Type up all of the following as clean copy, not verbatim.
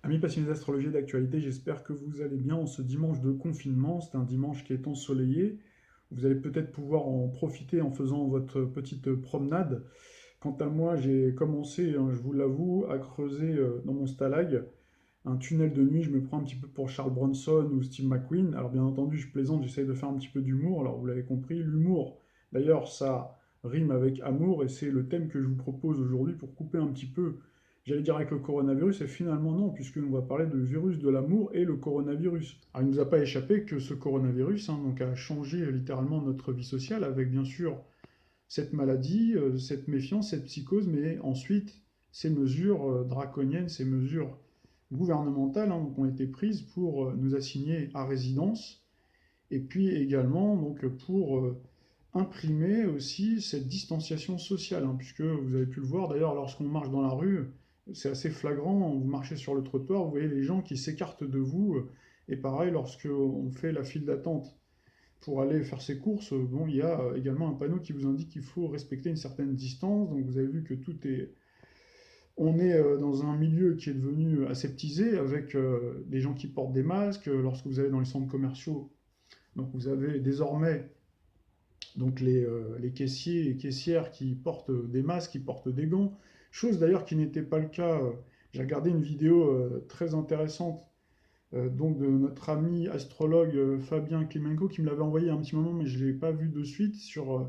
Amis passionnés d'astrologie et d'actualité, j'espère que vous allez bien en ce dimanche de confinement. C'est un dimanche qui est ensoleillé. Vous allez peut-être pouvoir en profiter en faisant votre petite promenade. Quant à moi, j'ai commencé, hein, je vous l'avoue, à creuser dans mon stalag un tunnel de nuit. Je me prends un petit peu pour Charles Bronson ou Steve McQueen. Alors bien entendu, je plaisante, j'essaye de faire un petit peu d'humour. Alors vous l'avez compris, l'humour, d'ailleurs, ça rime avec amour et c'est le thème que je vous propose aujourd'hui pour couper un petit peu, j'allais dire avec le coronavirus, et finalement non, puisque nous va parler de virus de l'amour et le coronavirus. Alors il ne nous a pas échappé que ce coronavirus donc, a changé littéralement notre vie sociale avec bien sûr cette maladie, cette méfiance, cette psychose, mais ensuite ces mesures draconiennes, ces mesures gouvernementales donc, ont été prises pour nous assigner à résidence et puis également donc, pour imprimer aussi cette distanciation sociale, puisque vous avez pu le voir d'ailleurs lorsqu'on marche dans la rue, c'est assez flagrant, vous marchez sur le trottoir, vous voyez les gens qui s'écartent de vous, et pareil lorsque on fait la file d'attente pour aller faire ses courses, bon, il y a également un panneau qui vous indique qu'il faut respecter une certaine distance, donc vous avez vu que tout est... On est dans un milieu qui est devenu aseptisé, avec des gens qui portent des masques, lorsque vous allez dans les centres commerciaux, donc vous avez désormais donc les caissiers et caissières qui portent des masques, qui portent des gants, chose d'ailleurs qui n'était pas le cas. J'ai regardé une vidéo très intéressante donc de notre ami astrologue Fabien Klimenko qui me l'avait envoyé un petit moment, mais je ne l'ai pas vu de suite, sur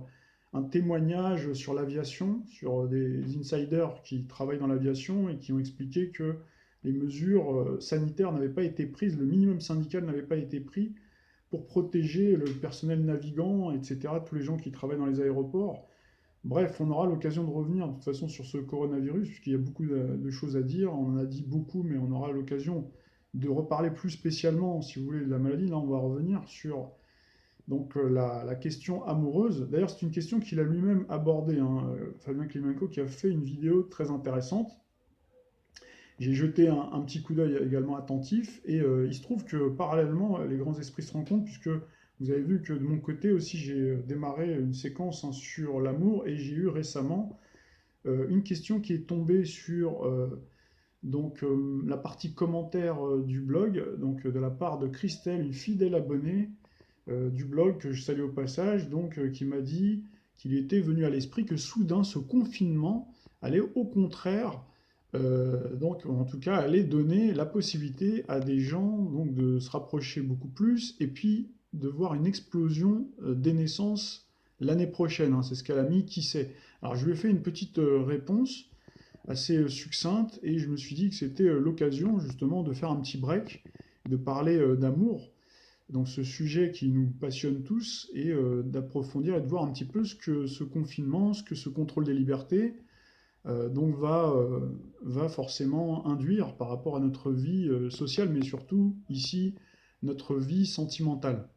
un témoignage sur l'aviation, sur des insiders qui travaillent dans l'aviation et qui ont expliqué que les mesures sanitaires n'avaient pas été prises, le minimum syndical n'avait pas été pris pour protéger le personnel navigant, etc., tous les gens qui travaillent dans les aéroports. Bref, on aura l'occasion de revenir de toute façon sur ce coronavirus, puisqu'il y a beaucoup de choses à dire. On en a dit beaucoup, mais on aura l'occasion de reparler plus spécialement, si vous voulez, de la maladie. Là, on va revenir sur donc, la question amoureuse. D'ailleurs, c'est une question qu'il a lui-même abordée, Fabien Klimenko, qui a fait une vidéo très intéressante. J'ai jeté un petit coup d'œil également attentif, et il se trouve que parallèlement, les grands esprits se rencontrent, puisque vous avez vu que de mon côté aussi, j'ai démarré une séquence sur l'amour, et j'ai eu récemment une question qui est tombée sur la partie commentaire du blog, donc de la part de Christelle, une fidèle abonnée du blog que je salue au passage, donc qui m'a dit qu'il était venu à l'esprit que soudain ce confinement allait au contraire, donc en tout cas allait donner la possibilité à des gens donc de se rapprocher beaucoup plus et puis de voir une explosion des naissances l'année prochaine. C'est ce qu'elle a mis, qui sait. Alors je lui ai fait une petite réponse assez succincte et je me suis dit que c'était l'occasion justement de faire un petit break, de parler d'amour, donc ce sujet qui nous passionne tous, et d'approfondir et de voir un petit peu ce que ce confinement, ce que ce contrôle des libertés donc va forcément induire par rapport à notre vie sociale, mais surtout ici notre vie sentimentale.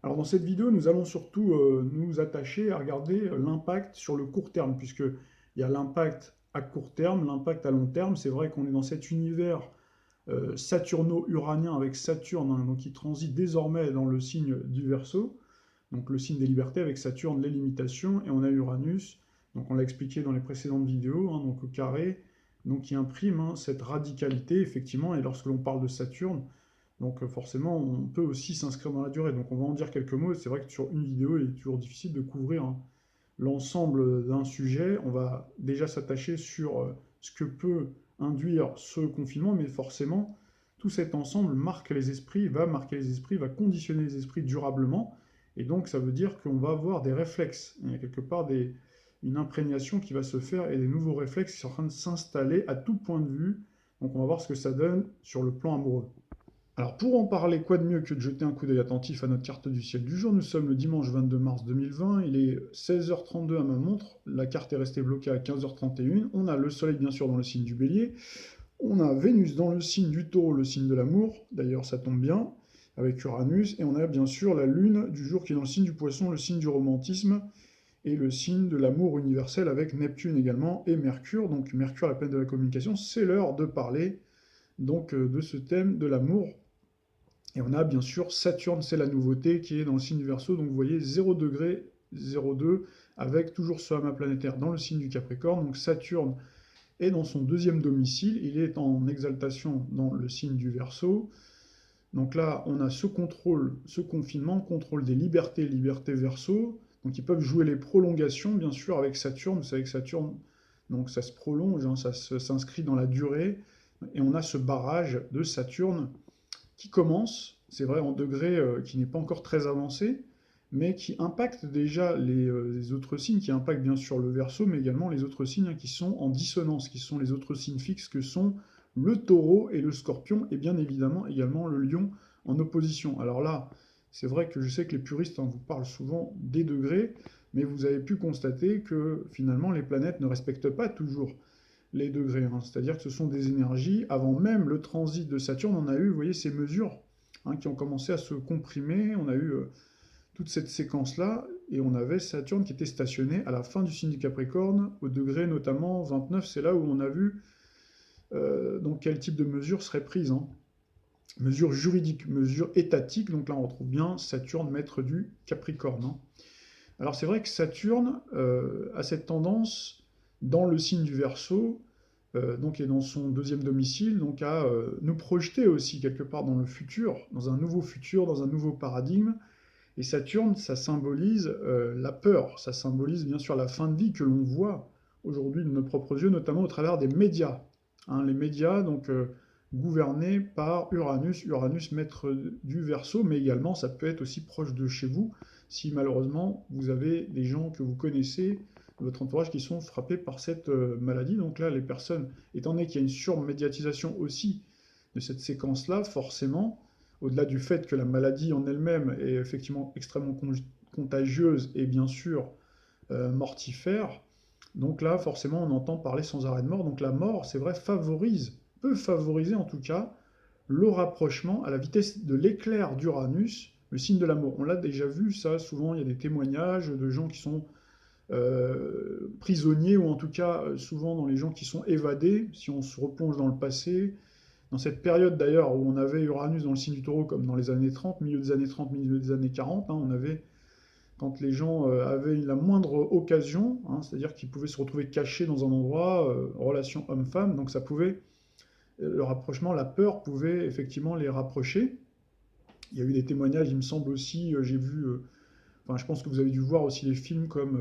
Alors dans cette vidéo, nous allons surtout nous attacher à regarder l'impact sur le court terme, puisqu'il y a l'impact à court terme, l'impact à long terme. C'est vrai qu'on est dans cet univers saturno-uranien avec Saturne, donc qui transite désormais dans le signe du Verseau, donc le signe des libertés, avec Saturne les limitations, et on a Uranus, donc on l'a expliqué dans les précédentes vidéos, donc au carré, donc qui imprime cette radicalité effectivement, et lorsque l'on parle de Saturne, donc forcément on peut aussi s'inscrire dans la durée, donc on va en dire quelques mots. C'est vrai que sur une vidéo il est toujours difficile de couvrir l'ensemble d'un sujet. On va déjà s'attacher sur ce que peut induire ce confinement, mais forcément, tout cet ensemble marque les esprits, va marquer les esprits, va conditionner les esprits durablement, et donc ça veut dire qu'on va avoir des réflexes. Il y a quelque part une imprégnation qui va se faire, et des nouveaux réflexes qui sont en train de s'installer à tout point de vue, donc on va voir ce que ça donne sur le plan amoureux. Alors pour en parler, quoi de mieux que de jeter un coup d'œil attentif à notre carte du ciel du jour. Nous sommes le dimanche 22 mars 2020, il est 16h32 à ma montre, la carte est restée bloquée à 15h31, on a le soleil bien sûr dans le signe du bélier, on a Vénus dans le signe du taureau, le signe de l'amour, d'ailleurs ça tombe bien, avec Uranus, et on a bien sûr la lune du jour qui est dans le signe du poisson, le signe du romantisme, et le signe de l'amour universel avec Neptune également, et Mercure, donc Mercure la planète de la communication. C'est l'heure de parler donc de ce thème de l'amour. Et on a bien sûr Saturne, c'est la nouveauté, qui est dans le signe du Verseau, donc vous voyez 0 degré 02, avec toujours ce amas planétaire dans le signe du Capricorne. Donc Saturne Et dans son deuxième domicile, il est en exaltation dans le signe du Verseau. Donc là, on a ce contrôle, ce confinement, contrôle des libertés, liberté Verseau. Donc ils peuvent jouer les prolongations, bien sûr, avec Saturne. Vous savez que Saturne, donc ça se prolonge, hein, s'inscrit dans la durée. Et on a ce barrage de Saturne qui commence, c'est vrai, en degré qui n'est pas encore très avancé, mais qui impacte déjà les autres signes, qui impactent bien sûr le Verseau, mais également les autres signes, hein, qui sont en dissonance, qui sont les autres signes fixes que sont le Taureau et le Scorpion, et bien évidemment également le Lion en opposition. Alors là, c'est vrai que je sais que les puristes, hein, vous parlent souvent des degrés, mais vous avez pu constater que finalement les planètes ne respectent pas toujours les degrés, hein. C'est-à-dire que ce sont des énergies, avant même le transit de Saturne, on a eu, vous voyez, ces mesures, hein, qui ont commencé à se comprimer, on a eu toute cette séquence-là, et on avait Saturne qui était stationné à la fin du signe du Capricorne, au degré notamment 29, c'est là où on a vu donc quel type de mesures seraient prises, hein. Mesures juridiques, mesures étatiques, donc là on retrouve bien Saturne, maître du Capricorne, hein. Alors c'est vrai que Saturne a cette tendance, dans le signe du Verseau, donc et dans son deuxième domicile, donc à nous projeter aussi quelque part dans le futur, dans un nouveau paradigme. Et Saturne, ça symbolise la peur, ça symbolise bien sûr la fin de vie que l'on voit aujourd'hui de nos propres yeux, notamment au travers des médias, hein. Les médias, donc gouvernés par Uranus, Uranus maître du Verseau, mais également ça peut être aussi proche de chez vous, si malheureusement vous avez des gens que vous connaissez, votre entourage, qui sont frappés par cette maladie. Donc là, les personnes, étant donné qu'il y a une surmédiatisation aussi de cette séquence-là, forcément, au-delà du fait que la maladie en elle-même est effectivement extrêmement contagieuse et bien sûr mortifère, donc là, forcément, on entend parler sans arrêt de mort. Donc la mort, c'est vrai, peut favoriser en tout cas le rapprochement à la vitesse de l'éclair d'Uranus, le signe de l'amour. On l'a déjà vu, ça, souvent, il y a des témoignages de gens qui sont prisonniers, ou en tout cas, souvent dans les gens qui sont évadés, si on se replonge dans le passé. Dans cette période d'ailleurs où on avait Uranus dans le signe du Taureau, comme dans les années 30, milieu des années 30, milieu des années 40, hein, on avait, quand les gens avaient la moindre occasion, hein, c'est-à-dire qu'ils pouvaient se retrouver cachés dans un endroit, relation homme-femme, donc ça pouvait, le rapprochement, la peur pouvait effectivement les rapprocher. Il y a eu des témoignages, il me semble aussi, j'ai vu, enfin je pense que vous avez dû voir aussi les films comme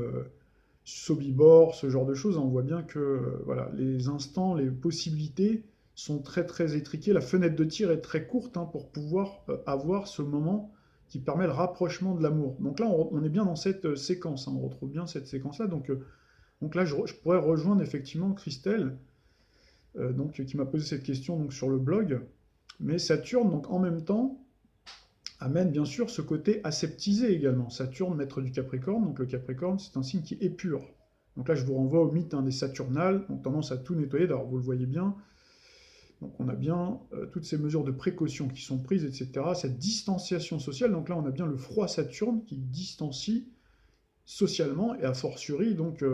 Sobibor, ce genre de choses, hein. On voit bien que voilà, les instants, les possibilités sont très très étriquées. La fenêtre de tir est très courte, hein, pour pouvoir avoir ce moment qui permet le rapprochement de l'amour. Donc là, on est bien dans cette séquence, hein, on retrouve bien cette séquence-là. Donc là, je pourrais rejoindre effectivement Christelle, donc, qui m'a posé cette question donc, sur le blog. Mais Saturne, donc, en même temps, amène bien sûr ce côté aseptisé également. Saturne, maître du Capricorne, donc le Capricorne, c'est un signe qui est pur. Donc là, je vous renvoie au mythe, hein, des Saturnales, donc tendance à tout nettoyer, d'ailleurs vous le voyez bien. Donc on a bien toutes ces mesures de précaution qui sont prises, etc. Cette distanciation sociale, donc là on a bien le froid Saturne qui distancie socialement, et a fortiori, donc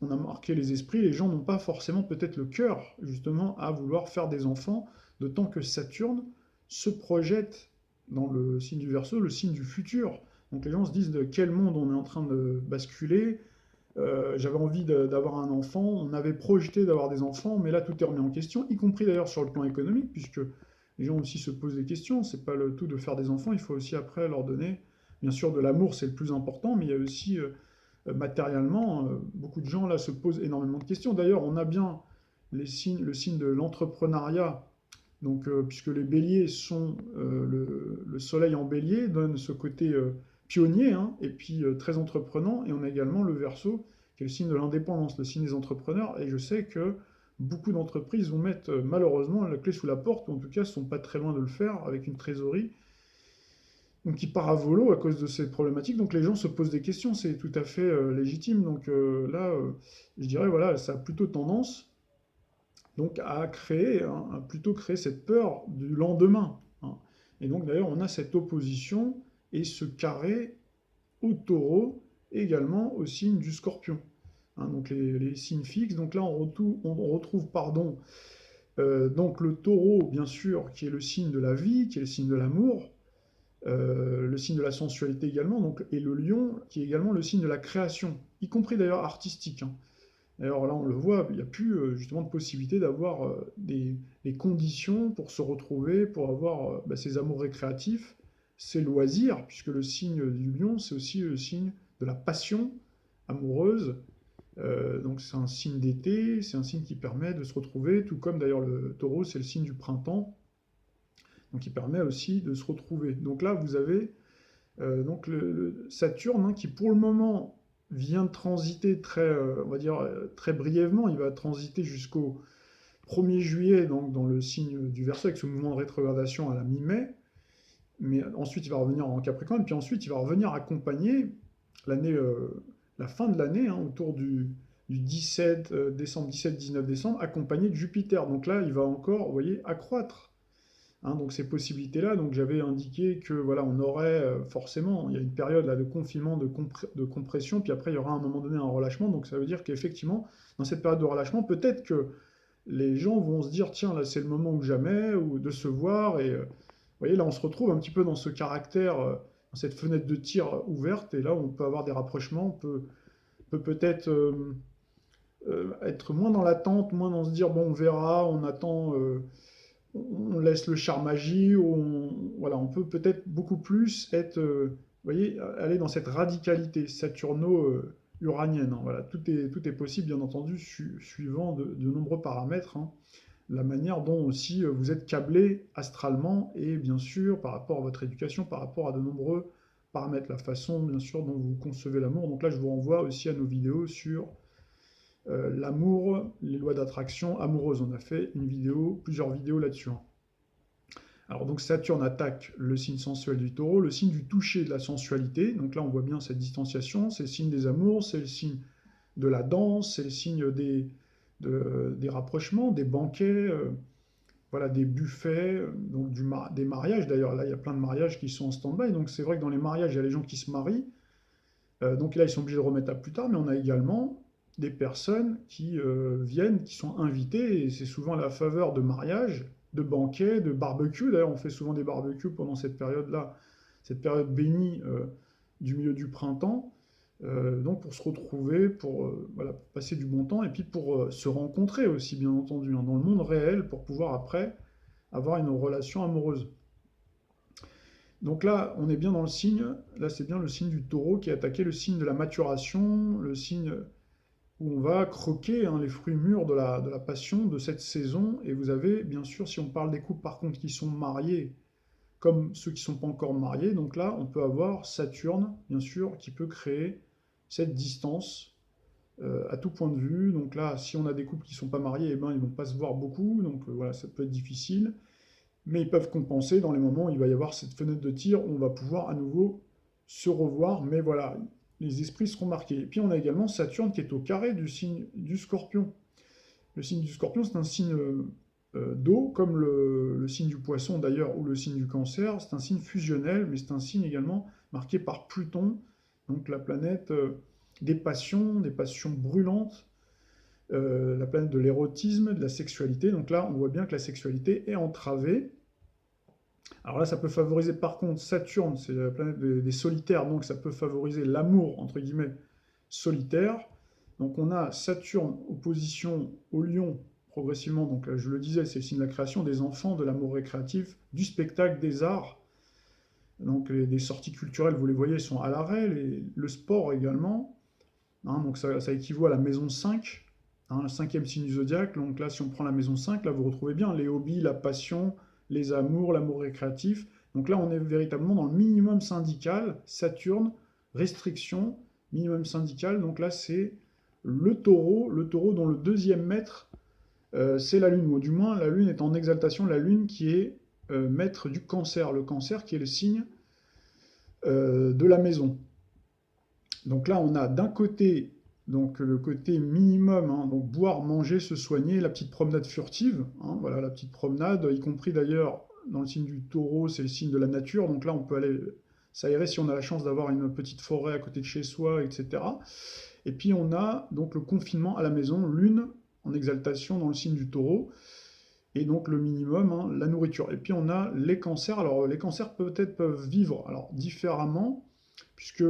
on a marqué les esprits, les gens n'ont pas forcément peut-être le cœur justement à vouloir faire des enfants, d'autant que Saturne se projette dans le signe du Verseau, le signe du futur. Donc les gens se disent de quel monde on est en train de basculer. J'avais envie d'avoir un enfant, on avait projeté d'avoir des enfants, mais là tout est remis en question, y compris d'ailleurs sur le plan économique, puisque les gens aussi se posent des questions. C'est pas le tout de faire des enfants, il faut aussi après leur donner, bien sûr, de l'amour, c'est le plus important, mais il y a aussi matériellement, beaucoup de gens là se posent énormément de questions. D'ailleurs, on a bien le signe de l'entrepreneuriat. Donc, puisque les béliers sont le soleil en bélier, donne ce côté pionnier, hein, et puis très entreprenant. Et on a également le Verseau, qui est le signe de l'indépendance, le signe des entrepreneurs. Et je sais que beaucoup d'entreprises vont mettre malheureusement la clé sous la porte, ou en tout cas ne sont pas très loin de le faire, avec une trésorerie donc qui part à volo à cause de ces problématiques. Donc les gens se posent des questions, c'est tout à fait légitime. Donc là, je dirais, voilà, ça a plutôt tendance donc à créer, hein, à plutôt créer cette peur du lendemain, hein. Et donc d'ailleurs, on a cette opposition et ce carré au taureau, également au signe du scorpion, hein, donc les signes fixes. Donc là, on retrouve pardon, donc le taureau, bien sûr, qui est le signe de la vie, qui est le signe de l'amour, le signe de la sensualité également, donc, et le lion, qui est également le signe de la création, y compris d'ailleurs artistique, hein. D'ailleurs, là, on le voit, il n'y a plus justement de possibilité d'avoir des conditions pour se retrouver, pour avoir ses amours récréatifs, ses loisirs, puisque le signe du lion, c'est aussi le signe de la passion amoureuse. Donc c'est un signe d'été, c'est un signe qui permet de se retrouver, tout comme d'ailleurs le taureau, c'est le signe du printemps, donc qui permet aussi de se retrouver. Donc là, vous avez donc le Saturne, hein, qui pour le moment vient de transiter très, on va dire, très brièvement. Il va transiter jusqu'au 1er juillet, donc dans le signe du Verseau, avec ce mouvement de rétrogradation à la mi-mai. Mais ensuite, il va revenir en Capricorne, puis ensuite, il va revenir accompagner l'année, la fin de l'année, hein, autour du 17 décembre, 17-19 décembre, accompagné de Jupiter. Donc là, il va encore, vous voyez, accroître. Hein, donc ces possibilités-là, donc j'avais indiqué que voilà, on aurait forcément, il y a une période là de confinement, de compression, puis après il y aura à un moment donné un relâchement. Donc ça veut dire qu'effectivement, dans cette période de relâchement, peut-être que les gens vont se dire tiens là c'est le moment ou jamais, ou de se voir. Et vous voyez là on se retrouve un petit peu dans ce caractère, dans cette fenêtre de tir ouverte, et là on peut avoir des rapprochements, peut peut-être être moins dans l'attente, moins dans se dire bon on verra, on attend. On laisse le charme agir, voilà, on peut peut-être beaucoup plus être, vous voyez, aller dans cette radicalité saturno-uranienne. Hein, voilà, tout est possible, bien entendu, suivant de nombreux paramètres. Hein. La manière dont aussi vous êtes câblé astralement et bien sûr par rapport à votre éducation, par rapport à de nombreux paramètres, la façon bien sûr dont vous concevez l'amour. Donc là, je vous renvoie aussi à nos vidéos sur l'amour, les lois d'attraction amoureuse. On a fait plusieurs vidéos là-dessus. Hein. Alors donc Saturne attaque le signe sensuel du taureau, le signe du toucher, de la sensualité. Donc là on voit bien cette distanciation, c'est le signe des amours, c'est le signe de la danse, c'est le signe des rapprochements, des banquets, voilà, des buffets, donc des mariages. D'ailleurs là il y a plein de mariages qui sont en stand-by, donc c'est vrai que dans les mariages il y a les gens qui se marient, donc là ils sont obligés de remettre à plus tard, mais on a également des personnes qui viennent, qui sont invitées, et c'est souvent à la faveur de mariages, de banquets, de barbecues. D'ailleurs, on fait souvent des barbecues pendant cette période-là, cette période bénie du milieu du printemps, donc pour se retrouver, voilà, pour passer du bon temps, et puis pour se rencontrer aussi, bien entendu, hein, dans le monde réel, pour pouvoir après avoir une relation amoureuse. Donc là, on est bien dans le signe, là c'est bien le signe du taureau qui a attaqué le signe de la maturation, le signe où on va croquer hein, les fruits mûrs de la passion de cette saison. Et vous avez, bien sûr, si on parle des couples par contre qui sont mariés, comme ceux qui ne sont pas encore mariés, donc là, on peut avoir Saturne, bien sûr, qui peut créer cette distance à tout point de vue. Donc là, si on a des couples qui ne sont pas mariés, eh ben, ils ne vont pas se voir beaucoup, donc voilà, ça peut être difficile. Mais ils peuvent compenser dans les moments où il va y avoir cette fenêtre de tir, où on va pouvoir à nouveau se revoir, mais voilà, les esprits seront marqués. Et puis on a également Saturne qui est au carré du signe du Scorpion. Le signe du Scorpion, c'est un signe d'eau, comme le signe du Poisson d'ailleurs, ou le signe du Cancer. C'est un signe fusionnel, mais c'est un signe également marqué par Pluton, donc la planète des passions brûlantes, la planète de l'érotisme, de la sexualité. Donc là, on voit bien que la sexualité est entravée. Alors là, ça peut favoriser par contre Saturne, c'est la planète des solitaires, donc ça peut favoriser l'amour, entre guillemets, solitaire. Donc on a Saturne opposition au Lion progressivement, donc je le disais, c'est le signe de la création des enfants, de l'amour récréatif, du spectacle, des arts. Donc des sorties culturelles, vous les voyez, sont à l'arrêt, le sport également. Hein, donc ça équivaut à la maison 5, hein, le cinquième signe du zodiaque. Donc là, si on prend la maison 5, là vous retrouvez bien les hobbies, la passion, les amours, l'amour récréatif. Donc là, on est véritablement dans le minimum syndical, Saturne, restriction, minimum syndical. Donc là, c'est le taureau dont le deuxième maître, c'est la Lune, ou du moins la Lune est en exaltation, la Lune qui est maître du Cancer, le Cancer qui est le signe de la maison. Donc là, on a d'un côté donc le côté minimum, hein, donc boire, manger, se soigner, la petite promenade furtive, hein, voilà la petite promenade, y compris d'ailleurs dans le signe du taureau, c'est le signe de la nature, donc là on peut aller s'aérer si on a la chance d'avoir une petite forêt à côté de chez soi, etc. Et puis on a donc le confinement à la maison, lune en exaltation dans le signe du taureau, et donc le minimum, hein, la nourriture. Et puis on a les cancers, alors les cancers peut-être peuvent vivre alors, différemment, puisque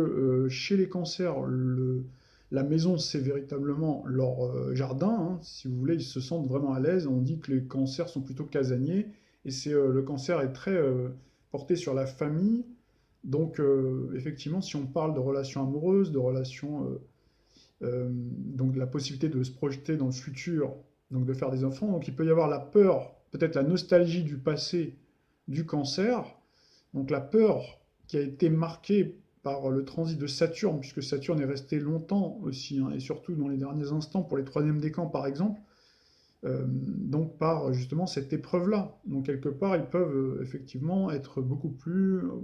chez les cancers, La maison, c'est véritablement leur jardin, hein, si vous voulez, ils se sentent vraiment à l'aise. On dit que les cancers sont plutôt casaniers, et le cancer est très porté sur la famille. Donc, effectivement, si on parle de relations amoureuses, de relations, donc de la possibilité de se projeter dans le futur, donc de faire des enfants, donc il peut y avoir la peur, peut-être la nostalgie du passé du cancer, donc la peur qui a été marquée par le transit de Saturne, puisque Saturne est resté longtemps aussi, hein, et surtout dans les derniers instants pour les troisièmes décans par exemple, donc par justement cette épreuve-là. Donc quelque part, ils peuvent effectivement être beaucoup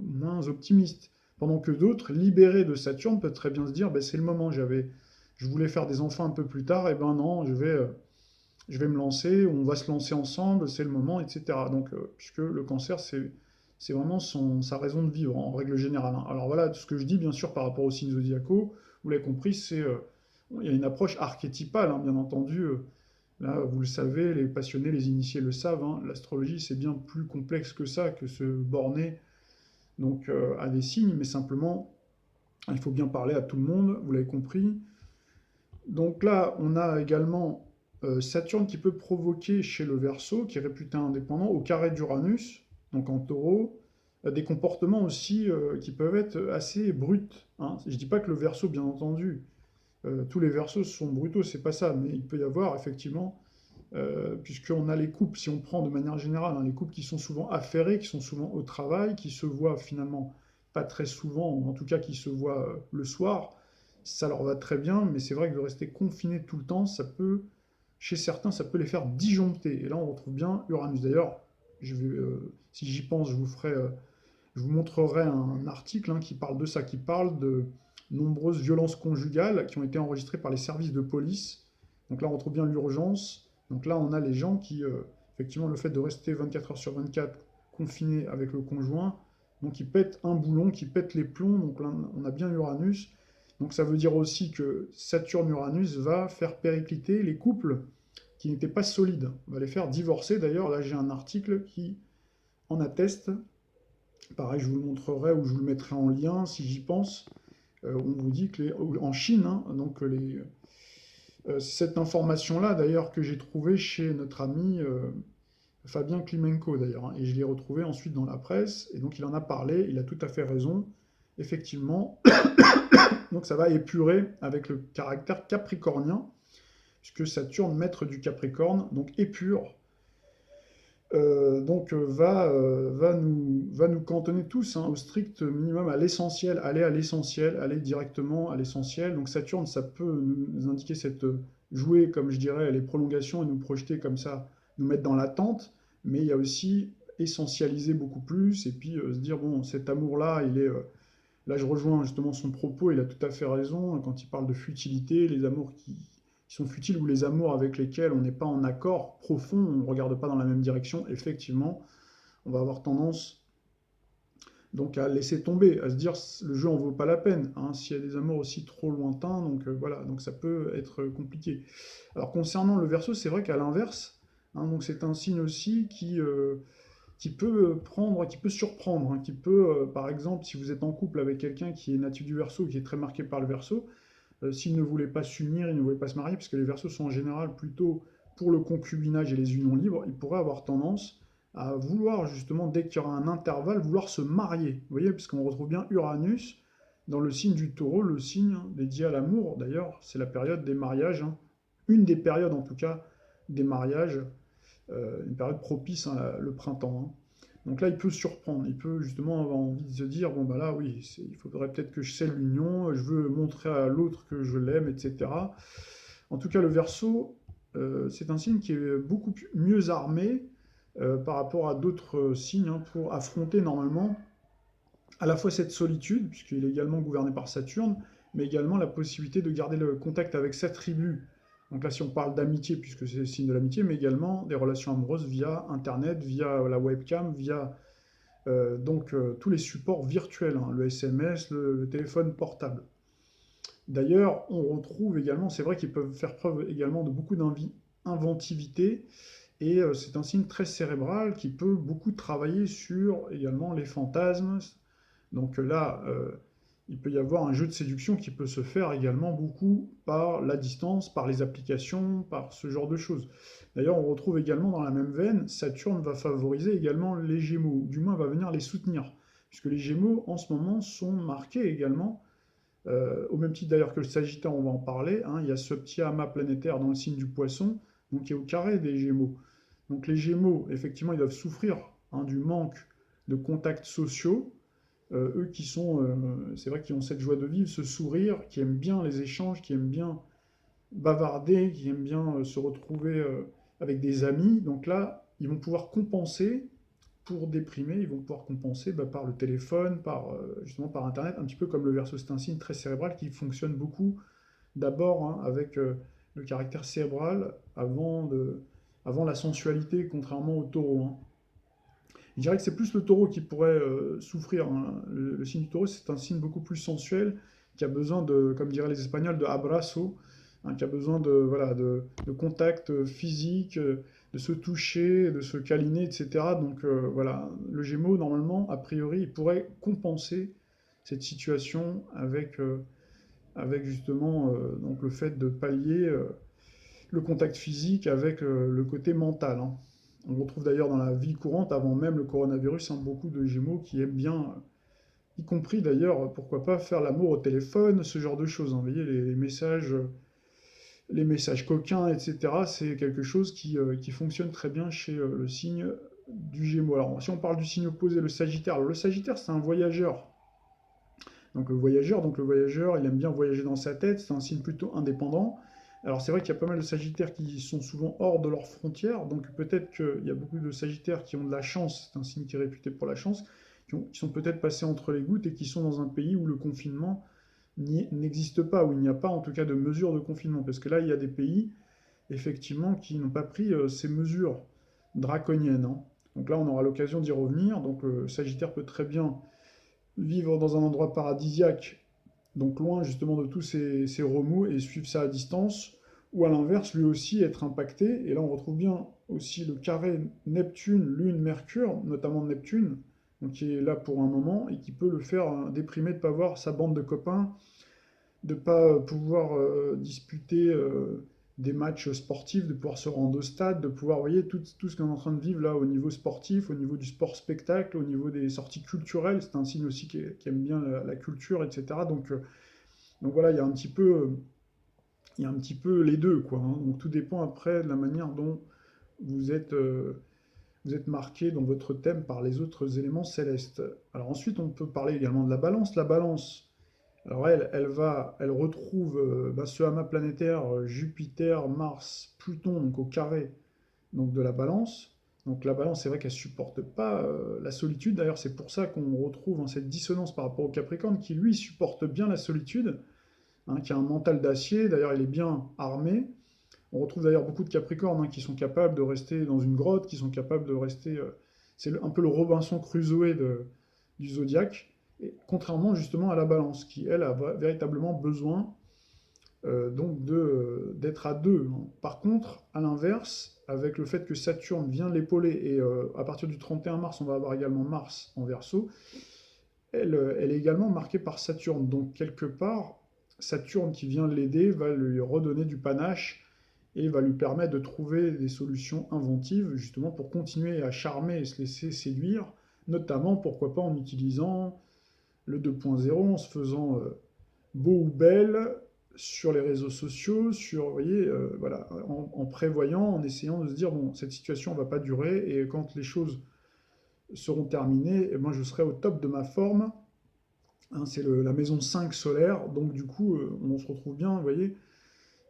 moins optimistes. Pendant que d'autres, libérés de Saturne, peuvent très bien se dire, ben, c'est le moment, je voulais faire des enfants un peu plus tard, et ben non, je vais me lancer, on va se lancer ensemble, c'est le moment, etc. Donc, puisque le cancer, c'est vraiment sa raison de vivre, en règle générale, hein. Alors voilà, tout ce que je dis, bien sûr, par rapport aux signes zodiacaux, vous l'avez compris, il y a une approche archétypale, hein, bien entendu. Là, vous le savez, les passionnés, les initiés le savent, hein, l'astrologie, c'est bien plus complexe que ça, que se borner donc, à des signes, mais simplement, il faut bien parler à tout le monde, vous l'avez compris. Donc là, on a également Saturne qui peut provoquer chez le Verseau, qui est réputé indépendant, au carré d'Uranus, donc en taureau, des comportements aussi qui peuvent être assez bruts, hein. Je ne dis pas que le Verseau, bien entendu, tous les Verseaux sont brutaux, c'est pas ça, mais il peut y avoir effectivement, puisqu'on a les couples, si on prend de manière générale, hein, les couples qui sont souvent affairés, qui sont souvent au travail, qui se voient finalement pas très souvent, ou en tout cas qui se voient le soir, ça leur va très bien, mais c'est vrai que de rester confiné tout le temps, chez certains, ça peut les faire disjoncter. Et là, on retrouve bien Uranus. D'ailleurs, si j'y pense, je vous montrerai un article, hein, qui parle de ça, qui parle de nombreuses violences conjugales qui ont été enregistrées par les services de police. Donc là, on retrouve bien l'urgence. Donc là, on a les gens qui, effectivement, le fait de rester 24 heures sur 24 confinés avec le conjoint, donc ils pètent un boulon, qui pètent les plombs. Donc là, on a bien Uranus. Donc ça veut dire aussi que Saturne-Uranus va faire péricliter les couples qui n'étaient pas solides, va les faire divorcer. D'ailleurs, là j'ai un article qui en atteste. Pareil, je vous le montrerai ou je vous le mettrai en lien si j'y pense. On vous dit que en Chine, hein, donc cette information-là, d'ailleurs, que j'ai trouvée chez notre ami Fabien Klimenko, d'ailleurs, hein, et je l'ai retrouvé ensuite dans la presse, et donc il en a parlé, il a tout à fait raison. Effectivement, donc ça va épurer avec le caractère capricornien, puisque Saturne, maître du Capricorne, donc épure, donc va nous cantonner tous, hein, au strict minimum, à l'essentiel, aller directement à l'essentiel. Donc Saturne, ça peut nous indiquer jouer, comme je dirais, les prolongations et nous projeter comme ça, nous mettre dans l'attente, mais il y a aussi essentialiser beaucoup plus, et puis se dire, bon, cet amour-là, là je rejoins justement son propos, il a tout à fait raison, quand il parle de futilité, les amours qui sont futiles ou les amours avec lesquels on n'est pas en accord profond, on ne regarde pas dans la même direction, effectivement, on va avoir tendance donc à laisser tomber, à se dire le jeu en vaut pas la peine, hein, s'il y a des amours aussi trop lointains, donc voilà, donc ça peut être compliqué. Alors concernant le Verseau, c'est vrai qu'à l'inverse, hein, donc c'est un signe aussi qui peut qui peut surprendre, hein, qui peut, par exemple, si vous êtes en couple avec quelqu'un qui est natif du Verseau, qui est très marqué par le Verseau, s'il ne voulait pas s'unir, il ne voulait pas se marier, parce que les Verseaux sont en général plutôt pour le concubinage et les unions libres, il pourrait avoir tendance à vouloir justement, dès qu'il y aura un intervalle, vouloir se marier. Vous voyez, puisqu'on retrouve bien Uranus dans le signe du Taureau, le signe dédié à l'amour. D'ailleurs, c'est la période des mariages, hein. Une des périodes en tout cas des mariages, une période propice, hein, le printemps, hein. Donc là, il peut surprendre, il peut justement avoir envie de se dire, bon bah là, oui, il faudrait peut-être que je scelle l'union, je veux montrer à l'autre que je l'aime, etc. En tout cas, le Verseau, c'est un signe qui est beaucoup mieux armé par rapport à d'autres signes, hein, pour affronter normalement à la fois cette solitude, puisqu'il est également gouverné par Saturne, mais également la possibilité de garder le contact avec sa tribu. Donc là, si on parle d'amitié, puisque c'est le signe de l'amitié, mais également des relations amoureuses via Internet, via la webcam, via tous les supports virtuels, hein, le SMS, le téléphone portable. D'ailleurs, on retrouve également, c'est vrai qu'ils peuvent faire preuve également de beaucoup d'inventivité, et c'est un signe très cérébral qui peut beaucoup travailler sur également les fantasmes. Donc là, il peut y avoir un jeu de séduction qui peut se faire également beaucoup par la distance, par les applications, par ce genre de choses. D'ailleurs, on retrouve également dans la même veine, Saturne va favoriser également les Gémeaux, ou du moins va venir les soutenir, puisque les Gémeaux en ce moment sont marqués également, au même titre d'ailleurs que le Sagittaire, on va en parler, hein, il y a ce petit amas planétaire dans le signe du Poisson, donc qui est au carré des Gémeaux. Donc les Gémeaux, effectivement, ils doivent souffrir, hein, du manque de contacts sociaux, eux qui sont, c'est vrai, qui ont cette joie de vivre, ce sourire, qui aiment bien les échanges, qui aiment bien bavarder, qui aiment bien se retrouver avec des amis. Donc là, ils vont pouvoir compenser pour déprimer, ils vont pouvoir compenser par le téléphone, justement par Internet, un petit peu comme le Verseau, c'est un signe très cérébral qui fonctionne beaucoup d'abord, hein, avec le caractère cérébral avant la sensualité, contrairement au taureau, hein. Je dirais que c'est plus le taureau qui pourrait souffrir, hein. Le signe du taureau, c'est un signe beaucoup plus sensuel, qui a besoin de, comme diraient les Espagnols, de abrazo, hein, qui a besoin de, voilà, de contact physique, de se toucher, de se câliner, etc. Donc voilà, le Gémeaux, normalement, a priori, il pourrait compenser cette situation avec justement donc le fait de pallier le contact physique avec le côté mental, hein. On retrouve d'ailleurs dans la vie courante, avant même le coronavirus, hein, beaucoup de Gémeaux qui aiment bien, y compris d'ailleurs, pourquoi pas, faire l'amour au téléphone, ce genre de choses, hein. Vous voyez, les messages coquins, etc., c'est quelque chose qui fonctionne très bien chez le signe du Gémeaux. Alors, si on parle du signe opposé, le Sagittaire, alors le Sagittaire, c'est un voyageur. Donc le voyageur, il aime bien voyager dans sa tête, c'est un signe plutôt indépendant. Alors c'est vrai qu'il y a pas mal de Sagittaires qui sont souvent hors de leurs frontières, donc peut-être qu'il y a beaucoup de Sagittaires qui ont de la chance, c'est un signe qui est réputé pour la chance, qui sont peut-être passés entre les gouttes et qui sont dans un pays où le confinement n'existe pas, où il n'y a pas en tout cas de mesures de confinement. Parce que là, il y a des pays, effectivement, qui n'ont pas pris ces mesures draconiennes, hein. Donc là, on aura l'occasion d'y revenir. Donc Sagittaire peut très bien vivre dans un endroit paradisiaque, donc loin justement de tous ces remous, et suivre ça à distance, ou à l'inverse, lui aussi être impacté. Et là, on retrouve bien aussi le carré Neptune, Lune, Mercure, notamment Neptune, donc qui est là pour un moment et qui peut le faire déprimer de ne pas voir sa bande de copains, de ne pas pouvoir disputer des matchs sportifs, de pouvoir se rendre au stade, de pouvoir, vous voyez, tout ce qu'on est en train de vivre là au niveau sportif, au niveau du sport-spectacle, au niveau des sorties culturelles. C'est un signe aussi qui aime bien la culture, etc. Donc voilà, il y a un petit peu les deux, quoi, hein. Donc tout dépend après de la manière dont vous êtes, euh, vous êtes marqué dans votre thème par les autres éléments célestes. Alors ensuite, on peut parler également de la balance. La balance, alors elle retrouve ce amas planétaire Jupiter, Mars, Pluton, donc au carré donc de la Balance. Donc la Balance, c'est vrai qu'elle supporte pas la solitude. D'ailleurs, c'est pour ça qu'on retrouve, hein, cette dissonance par rapport au Capricorne, qui lui supporte bien la solitude, hein, qui a un mental d'acier. D'ailleurs, il est bien armé. On retrouve d'ailleurs beaucoup de Capricornes, hein, qui sont capables de rester dans une grotte, qui sont capables de rester. C'est un peu le Robinson Crusoe du zodiaque. Et contrairement justement à la Balance, qui elle a véritablement besoin d'être à deux, hein. Par contre, à l'inverse, avec le fait que Saturne vient l'épauler, et à partir du 31 mars, on va avoir également Mars en Verseau, elle est également marquée par Saturne. Donc quelque part, Saturne qui vient l'aider va lui redonner du panache et va lui permettre de trouver des solutions inventives, justement pour continuer à charmer et se laisser séduire, notamment, pourquoi pas, en utilisant le 2.0, en se faisant beau ou belle sur les réseaux sociaux, vous voyez, voilà, en prévoyant, en essayant de se dire, bon, cette situation ne va pas durer, et quand les choses seront terminées, et moi je serai au top de ma forme, hein, c'est la maison 5 solaire, donc du coup, on se retrouve bien, vous voyez,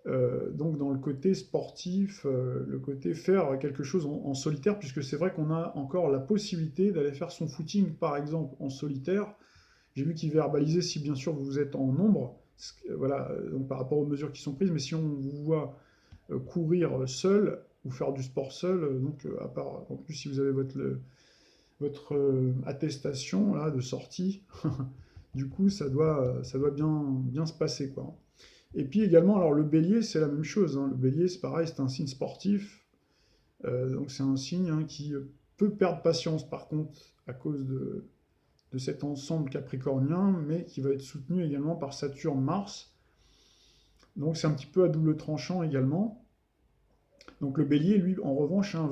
donc dans le côté sportif, le côté faire quelque chose en solitaire, puisque c'est vrai qu'on a encore la possibilité d'aller faire son footing, par exemple, en solitaire. J'ai vu qu'il verbalisait si bien sûr vous êtes en nombre, voilà, donc par rapport aux mesures qui sont prises, mais si on vous voit courir seul ou faire du sport seul, donc à part, en plus si vous avez votre attestation là, de sortie, du coup ça doit bien se passer, quoi. Et puis également, alors le bélier, c'est la même chose, hein. Le bélier, c'est pareil, c'est un signe sportif, donc c'est un signe, hein, qui peut perdre patience par contre à cause de de cet ensemble capricornien, mais qui va être soutenu également par Saturne-Mars. Donc c'est un petit peu à double tranchant également. Donc le bélier, lui, en revanche, hein,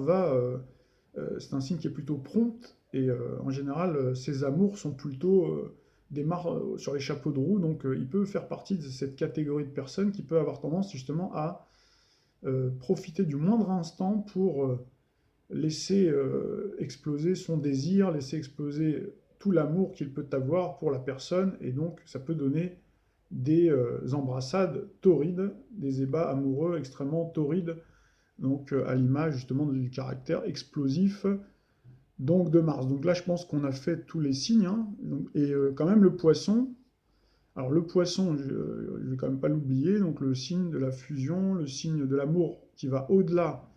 c'est un signe qui est plutôt prompt, et en général, ses amours sont plutôt démarrent sur les chapeaux de roue, donc il peut faire partie de cette catégorie de personnes qui peut avoir tendance justement à profiter du moindre instant pour laisser exploser son désir, laisser exploser tout l'amour qu'il peut avoir pour la personne, et donc ça peut donner des embrassades torrides, des ébats amoureux extrêmement torrides, donc à l'image justement du caractère explosif donc de Mars. Donc là, je pense qu'on a fait tous les signes, hein. Et quand même le poisson. Alors le poisson, je ne vais quand même pas l'oublier, donc le signe de la fusion, le signe de l'amour qui va au-delà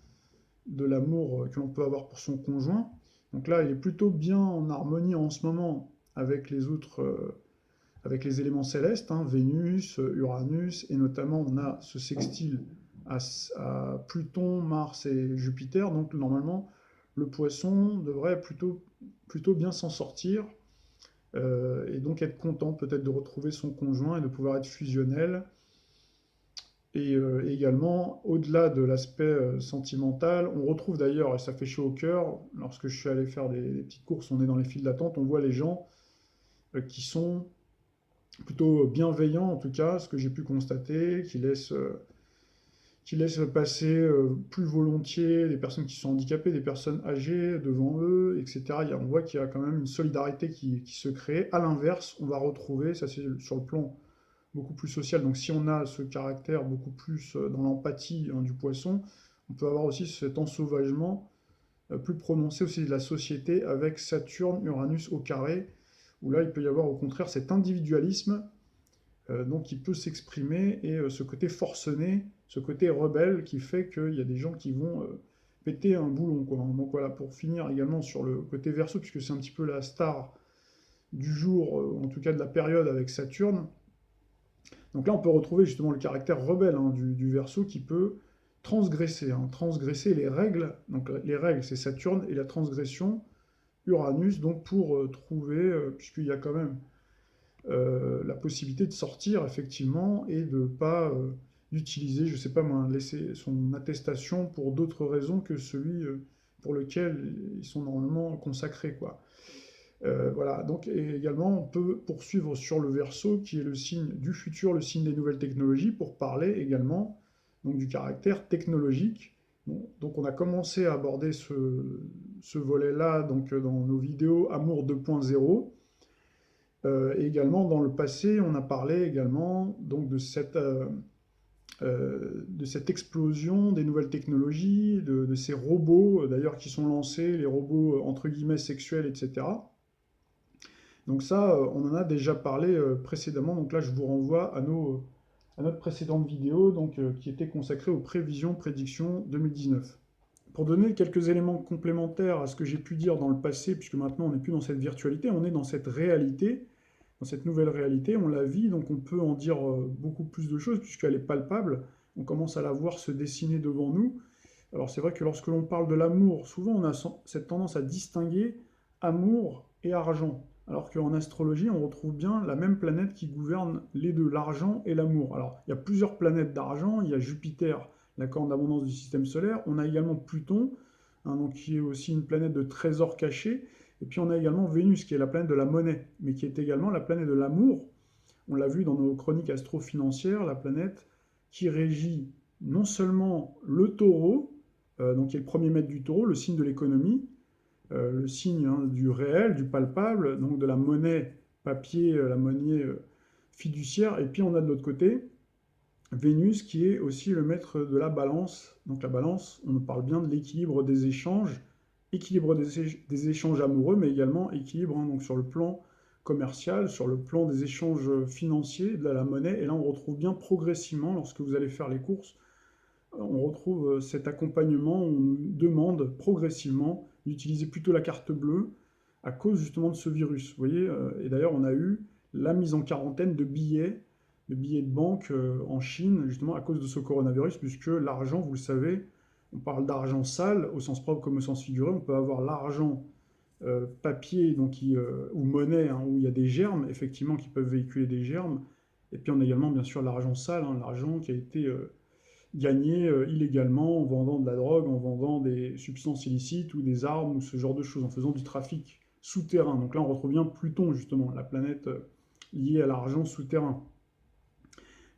de l'amour que l'on peut avoir pour son conjoint. Donc là, il est plutôt bien en harmonie en ce moment avec les autres, avec les éléments célestes, hein, Vénus, Uranus, et notamment on a ce sextile à Pluton, Mars et Jupiter. Donc normalement, le poisson devrait plutôt bien s'en sortir, et donc être content peut-être de retrouver son conjoint et de pouvoir être fusionnel. Et également, au-delà de l'aspect sentimental, on retrouve d'ailleurs, et ça fait chaud au cœur, lorsque je suis allé faire des petites courses, on est dans les files d'attente, on voit les gens qui sont plutôt bienveillants, en tout cas, ce que j'ai pu constater, qui laissent passer plus volontiers des personnes qui sont handicapées, des personnes âgées devant eux, etc. On voit qu'il y a quand même une solidarité qui se crée. À l'inverse, on va retrouver, ça c'est sur le plan beaucoup plus social, donc si on a ce caractère beaucoup plus dans l'empathie, hein, du poisson, on peut avoir aussi cet ensauvagement plus prononcé aussi de la société avec Saturne, Uranus au carré, où là il peut y avoir au contraire cet individualisme donc qui peut s'exprimer, et ce côté forcené, ce côté rebelle qui fait qu'il y a des gens qui vont péter un boulon, quoi. Donc voilà, pour finir également sur le côté Verseau, puisque c'est un petit peu la star du jour, en tout cas de la période avec Saturne. Donc là, on peut retrouver justement le caractère rebelle, hein, du Verseau qui peut transgresser, hein, transgresser les règles. Donc les règles, c'est Saturne, et la transgression, Uranus, donc pour trouver, puisqu'il y a quand même la possibilité de sortir effectivement et de ne pas utiliser, je ne sais pas moi, laisser son attestation pour d'autres raisons que celui pour lequel ils sont normalement consacrés, quoi. Voilà, donc et également on peut poursuivre sur le Verseau qui est le signe du futur, le signe des nouvelles technologies, pour parler également donc, du caractère technologique. Bon, donc on a commencé à aborder ce volet-là donc, dans nos vidéos Amour 2.0. Et également dans le passé, on a parlé également donc, de cette explosion des nouvelles technologies, de ces robots d'ailleurs qui sont lancés, les robots entre guillemets sexuels, etc. Donc ça, on en a déjà parlé précédemment, donc là je vous renvoie à notre précédente vidéo donc, qui était consacrée aux prédictions 2019. Pour donner quelques éléments complémentaires à ce que j'ai pu dire dans le passé, puisque maintenant on n'est plus dans cette virtualité, on est dans cette réalité, dans cette nouvelle réalité, on la vit, donc on peut en dire beaucoup plus de choses, puisqu'elle est palpable, on commence à la voir se dessiner devant nous. Alors c'est vrai que lorsque l'on parle de l'amour, souvent on a cette tendance à distinguer amour et argent, alors qu'en astrologie on retrouve bien la même planète qui gouverne les deux, l'argent et l'amour. Alors il y a plusieurs planètes d'argent, il y a Jupiter, la corne d'abondance du système solaire, on a également Pluton, hein, donc, qui est aussi une planète de trésors cachés, et puis on a également Vénus qui est la planète de la monnaie, mais qui est également la planète de l'amour. On l'a vu dans nos chroniques astro-financières, la planète qui régit non seulement le taureau, donc qui est le premier maître du taureau, le signe de l'économie, le signe, hein, du réel, du palpable, donc de la monnaie papier, la monnaie fiduciaire, et puis on a de l'autre côté Vénus qui est aussi le maître de la balance. Donc la balance, on parle bien de l'équilibre des échanges, équilibre des échanges amoureux, mais également équilibre, hein, donc sur le plan commercial, sur le plan des échanges financiers, de la monnaie. Et là, on retrouve bien progressivement, lorsque vous allez faire les courses, on retrouve cet accompagnement, on nous demande progressivement d'utiliser plutôt la carte bleue à cause justement de ce virus. Vous voyez, et d'ailleurs, on a eu la mise en quarantaine de billets de banque en Chine, justement à cause de ce coronavirus, puisque l'argent, vous le savez, on parle d'argent sale, au sens propre comme au sens figuré, on peut avoir l'argent papier donc ou monnaie, hein, où il y a des germes, effectivement, qui peuvent véhiculer des germes. Et puis on a également, bien sûr, l'argent sale, hein, l'argent qui a été gagné illégalement en vendant de la drogue, en vendant des substances illicites ou des armes ou ce genre de choses, en faisant du trafic souterrain. Donc là, on retrouve bien Pluton, justement, la planète liée à l'argent souterrain.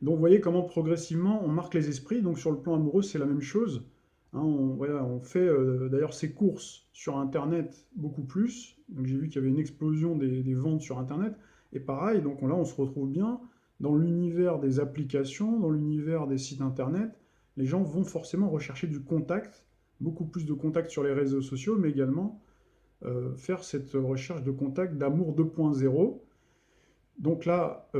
Donc vous voyez comment progressivement on marque les esprits. Donc sur le plan amoureux, c'est la même chose. Hein, voilà, on fait d'ailleurs ses courses sur Internet beaucoup plus. Donc j'ai vu qu'il y avait une explosion des ventes sur Internet. Et pareil, donc là on se retrouve bien dans l'univers des applications, dans l'univers des sites Internet. Les gens vont forcément rechercher du contact, beaucoup plus de contact sur les réseaux sociaux, mais également faire cette recherche de contact d'amour 2.0. Donc là,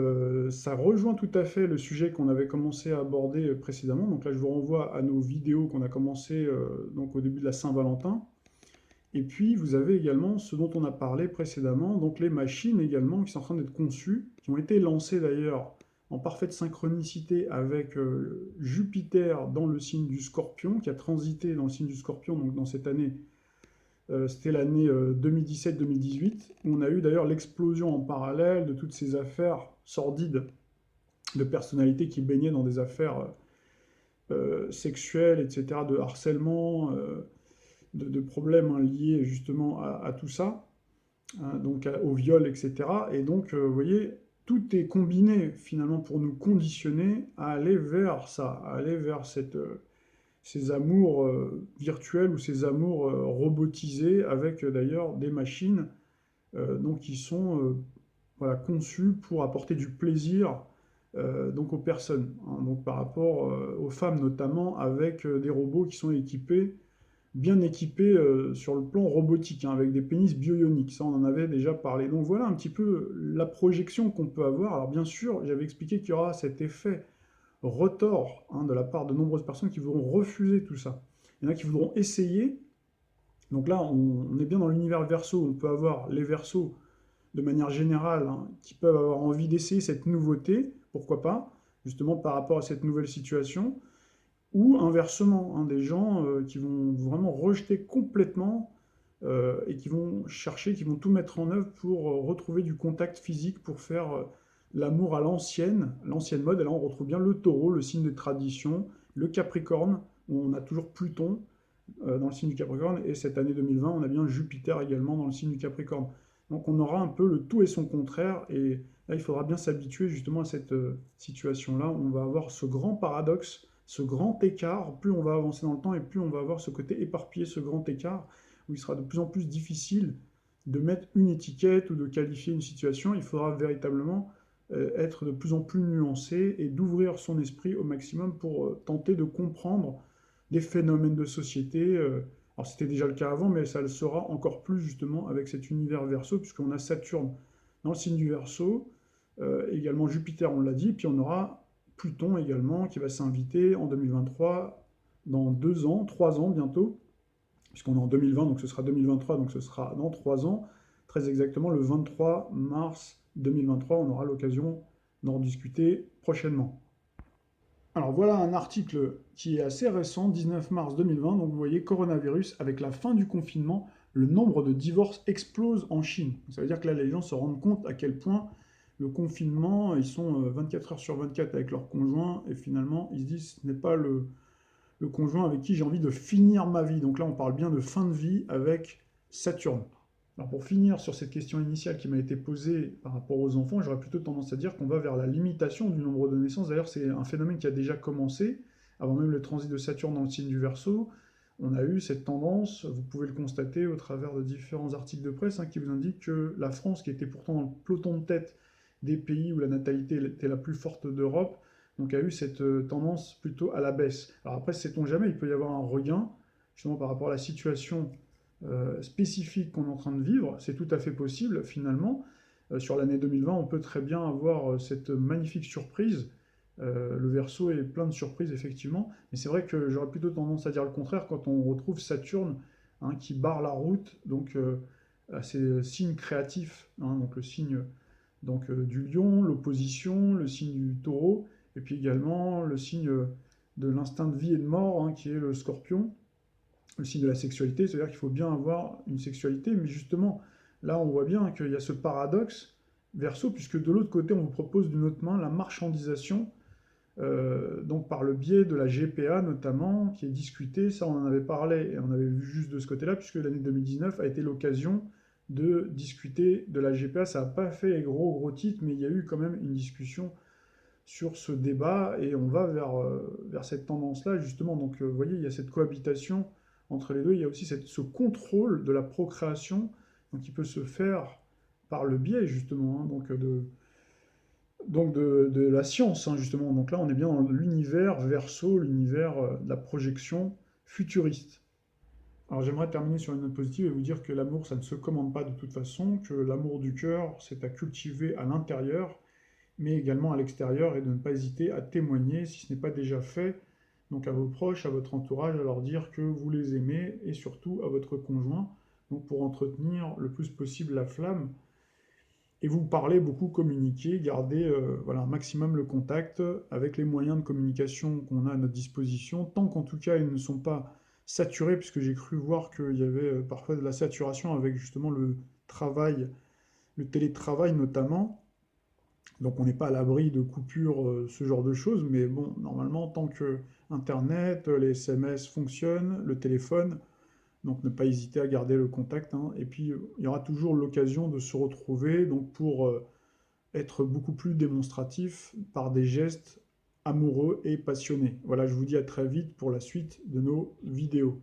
ça rejoint tout à fait le sujet qu'on avait commencé à aborder précédemment. Donc là, je vous renvoie à nos vidéos qu'on a commencé donc au début de la Saint-Valentin. Et puis, vous avez également ce dont on a parlé précédemment, donc les machines également qui sont en train d'être conçues, qui ont été lancées d'ailleurs en parfaite synchronicité avec Jupiter dans le signe du Scorpion, qui a transité dans le signe du Scorpion, donc dans cette année c'était l'année 2017-2018, où on a eu d'ailleurs l'explosion en parallèle de toutes ces affaires sordides de personnalités qui baignaient dans des affaires sexuelles, etc., de harcèlement, de problèmes hein, liés justement à tout ça, hein, donc au viol, etc. Et donc, vous voyez, tout est combiné finalement pour nous conditionner à aller vers ça, à aller vers ces amours virtuels ou ces amours robotisés avec d'ailleurs des machines donc qui sont voilà, conçues pour apporter du plaisir donc aux personnes, hein, donc par rapport aux femmes notamment avec des robots qui sont équipés, bien équipés sur le plan robotique, hein, avec des pénis bio-ioniques, ça on en avait déjà parlé. Donc voilà un petit peu la projection qu'on peut avoir. Alors bien sûr, j'avais expliqué qu'il y aura cet effet retort hein, de la part de nombreuses personnes qui voudront refuser tout ça. Il y en a qui voudront essayer. Donc là, on est bien dans l'univers Verseau. On peut avoir les Verseaux de manière générale hein, qui peuvent avoir envie d'essayer cette nouveauté, pourquoi pas, justement par rapport à cette nouvelle situation, ou inversement, hein, des gens qui vont vraiment rejeter complètement et qui vont chercher, qui vont tout mettre en œuvre pour retrouver du contact physique, pour faire l'amour à l'ancienne mode. Et là, on retrouve bien le taureau, le signe des traditions, le capricorne, où on a toujours Pluton dans le signe du Capricorne, et cette année 2020, on a bien Jupiter également dans le signe du Capricorne. Donc on aura un peu le tout et son contraire, et là, il faudra bien s'habituer justement à cette situation-là. On va avoir ce grand paradoxe, ce grand écart. Plus on va avancer dans le temps, et plus on va avoir ce côté éparpillé, ce grand écart, où il sera de plus en plus difficile de mettre une étiquette ou de qualifier une situation. Il faudra véritablement être de plus en plus nuancé et d'ouvrir son esprit au maximum pour tenter de comprendre des phénomènes de société. Alors c'était déjà le cas avant, mais ça le sera encore plus justement avec cet univers Verseau, puisqu'on a Saturne dans le signe du Verseau, également Jupiter, on l'a dit, puis on aura Pluton également qui va s'inviter en 2023, dans 2 ans, 3 ans bientôt, puisqu'on est en 2020, donc ce sera 2023, donc ce sera dans 3 ans, très exactement le 23 mars 2023, on aura l'occasion d'en discuter prochainement. Alors voilà un article qui est assez récent, 19 mars 2020, donc vous voyez coronavirus, avec la fin du confinement, le nombre de divorces explose en Chine. Ça veut dire que là les gens se rendent compte à quel point le confinement, ils sont 24 heures sur 24 avec leur conjoint, et finalement ils se disent ce n'est pas le conjoint avec qui j'ai envie de finir ma vie. Donc là, on parle bien de fin de vie avec Saturne. Alors pour finir sur cette question initiale qui m'a été posée par rapport aux enfants, j'aurais plutôt tendance à dire qu'on va vers la limitation du nombre de naissances. D'ailleurs, c'est un phénomène qui a déjà commencé, avant même le transit de Saturne dans le signe du Verseau. On a eu cette tendance, vous pouvez le constater au travers de différents articles de presse hein, qui vous indiquent que la France, qui était pourtant dans le peloton de tête des pays où la natalité était la plus forte d'Europe, donc a eu cette tendance plutôt à la baisse. Alors après, sait-on jamais, il peut y avoir un regain, justement par rapport à la situation spécifique qu'on est en train de vivre, c'est tout à fait possible finalement. Sur l'année 2020, on peut très bien avoir cette magnifique surprise. Le Verseau est plein de surprises effectivement, mais c'est vrai que j'aurais plutôt tendance à dire le contraire quand on retrouve Saturne hein, qui barre la route donc à ces signes créatifs, hein, donc le signe donc, du lion, l'opposition, le signe du taureau, et puis également le signe de l'instinct de vie et de mort, hein, qui est le scorpion. le signe de la sexualité, c'est-à-dire qu'il faut bien avoir une sexualité, mais justement, là on voit bien qu'il y a ce paradoxe Verseau, puisque de l'autre côté on vous propose d'une autre main la marchandisation, donc par le biais de la GPA notamment, qui est discutée, ça on en avait parlé et on avait vu juste de ce côté-là, puisque l'année 2019 a été l'occasion de discuter de la GPA. Ça n'a pas fait gros titres, mais il y a eu quand même une discussion sur ce débat et on va vers cette tendance-là justement. Donc vous voyez, il y a cette cohabitation entre les deux, il y a aussi ce contrôle de la procréation donc, qui peut se faire par le biais justement de la science hein, justement. Donc là on est bien dans l'univers Verseau, l'univers de la projection futuriste. Alors j'aimerais terminer sur une note positive et vous dire que l'amour, ça ne se commande pas de toute façon, que l'amour du cœur, c'est à cultiver à l'intérieur, mais également à l'extérieur, et de ne pas hésiter à témoigner, si ce n'est pas déjà fait, donc à vos proches, à votre entourage, à leur dire que vous les aimez, et surtout à votre conjoint, donc pour entretenir le plus possible la flamme, et vous parlez beaucoup, communiquer, garder voilà, un maximum le contact avec les moyens de communication qu'on a à notre disposition, tant qu'en tout cas ils ne sont pas saturés, puisque j'ai cru voir qu'il y avait parfois de la saturation avec justement le travail, le télétravail notamment. Donc on n'est pas à l'abri de coupures, ce genre de choses, mais bon, normalement, tant que Internet, les SMS fonctionnent, le téléphone, donc ne pas hésiter à garder le contact, hein. Et puis il y aura toujours l'occasion de se retrouver donc pour être beaucoup plus démonstratif par des gestes amoureux et passionnés. Voilà, je vous dis à très vite pour la suite de nos vidéos.